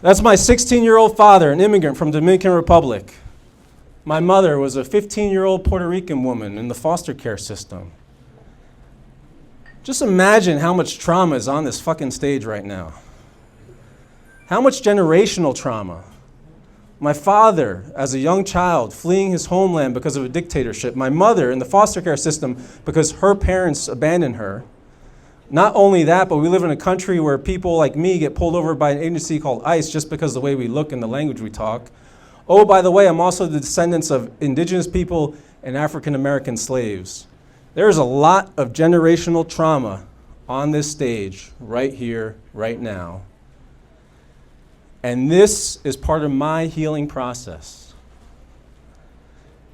That's my 16-year-old father, an immigrant from Dominican Republic. My mother was a 15-year-old Puerto Rican woman in the foster care system. Just imagine how much trauma is on this fucking stage right now. How much generational trauma. My father, as a young child, fleeing his homeland because of a dictatorship. My mother in the foster care system because her parents abandoned her. Not only that, but we live in a country where people like me get pulled over by an agency called ICE just because of the way we look and the language we talk. Oh, by the way, I'm also the descendants of indigenous people and African American slaves. There's a lot of generational trauma on this stage, right here, right now. And this is part of my healing process.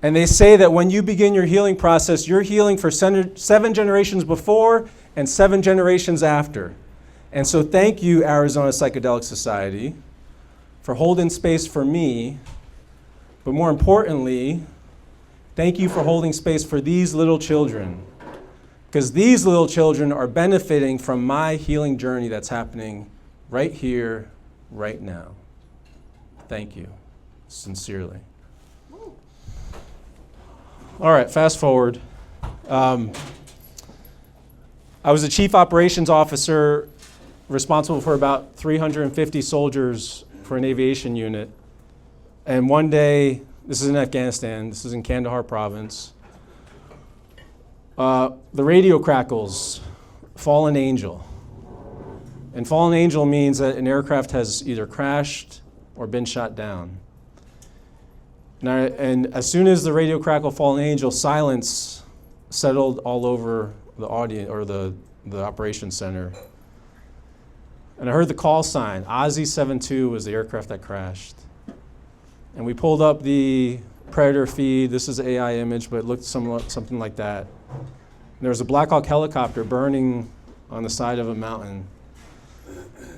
And they say that when you begin your healing process, you're healing for 7 generations before and 7 generations after. And so thank you, Arizona Psychedelic Society, for holding space for me. But more importantly, thank you for holding space for these little children. Because these little children are benefiting from my healing journey that's happening right here, right now. Thank you, sincerely. All right, fast forward. I was a chief operations officer responsible for about 350 soldiers for an aviation unit. And one day, this is in Afghanistan, this is in Kandahar province, the radio crackles, fallen angel. And fallen angel means that an aircraft has either crashed or been shot down. And as soon as the radio crackle, fallen angel, silence settled all over the audience or the operations center. And I heard the call sign. Ozzy 72 was the aircraft that crashed. And we pulled up the Predator feed. This is an AI image, but it looked something like that. And there was a Black Hawk helicopter burning on the side of a mountain.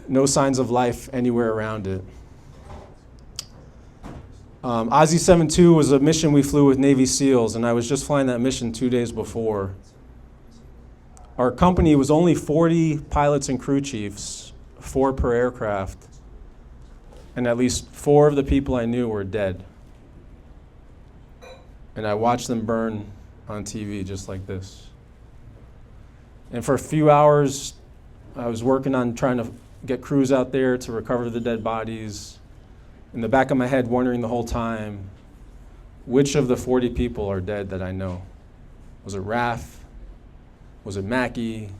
No signs of life anywhere around it. Ozzy 72 was a mission we flew with Navy SEALs, and I was just flying that mission 2 days before. Our company was only 40 pilots and crew chiefs, 4 per aircraft, and at least 4 of the people I knew were dead. And I watched them burn on TV just like this. And for a few hours, I was working on trying to get crews out there to recover the dead bodies. In the back of my head, wondering the whole time, which of the 40 people are dead that I know? Was it Raph? Was it Mackie?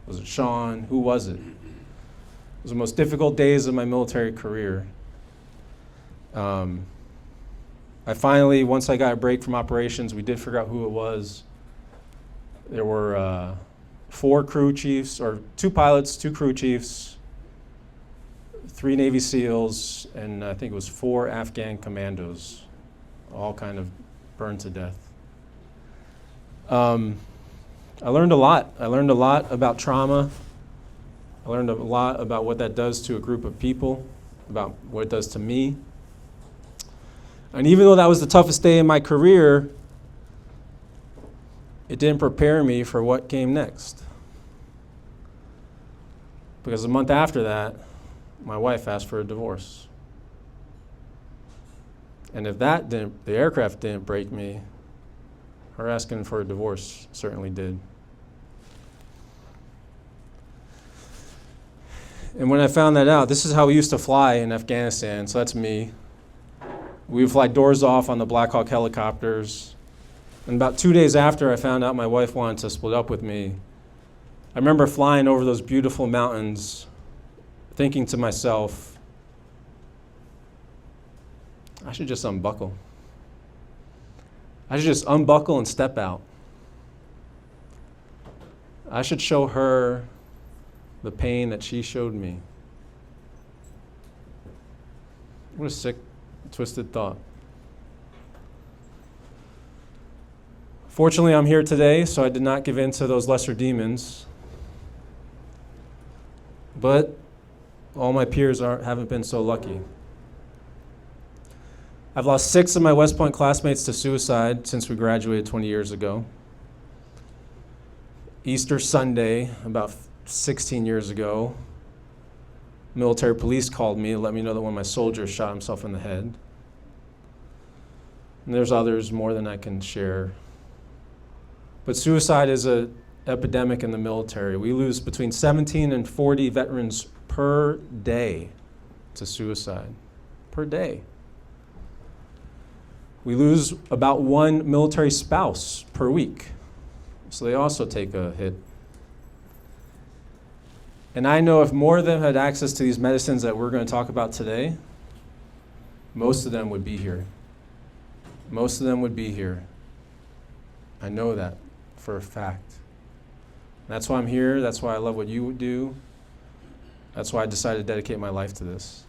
Was it Sean? Who was it? It was the most difficult days of my military career. I finally, once I got a break from operations, we did figure out who it was. There were 4 crew chiefs, or 2 pilots, 2 crew chiefs, 3 Navy SEALs, and I think it was 4 Afghan commandos, all kind of burned to death. I learned a lot. I learned a lot about trauma. I learned a lot about what that does to a group of people, about what it does to me. And even though that was the toughest day in my career, it didn't prepare me for what came next. Because a month after that, my wife asked for a divorce. And if the aircraft didn't break me, her asking for a divorce certainly did. And when I found that out, this is how we used to fly in Afghanistan, so that's me. We would fly doors off on the Black Hawk helicopters. And about 2 days after I found out my wife wanted to split up with me, I remember flying over those beautiful mountains, thinking to myself, I should just unbuckle. I should just unbuckle and step out. I should show her the pain that she showed me. What a sick, twisted thought. Fortunately, I'm here today, so I did not give in to those lesser demons. But all my peers haven't been so lucky. I've lost 6 of my West Point classmates to suicide since we graduated 20 years ago. Easter Sunday, about 16 years ago, Military police called me to let me know that one of my soldiers shot himself in the head. And there's others, more than I can share. But suicide is an epidemic in the military. We lose between 17 and 40 veterans per day to suicide. Per day. We lose about one military spouse per week. So they also take a hit. And I know if more of them had access to these medicines that we're going to talk about today, most of them would be here. Most of them would be here. I know that for a fact. That's why I'm here. That's why I love what you do. That's why I decided to dedicate my life to this.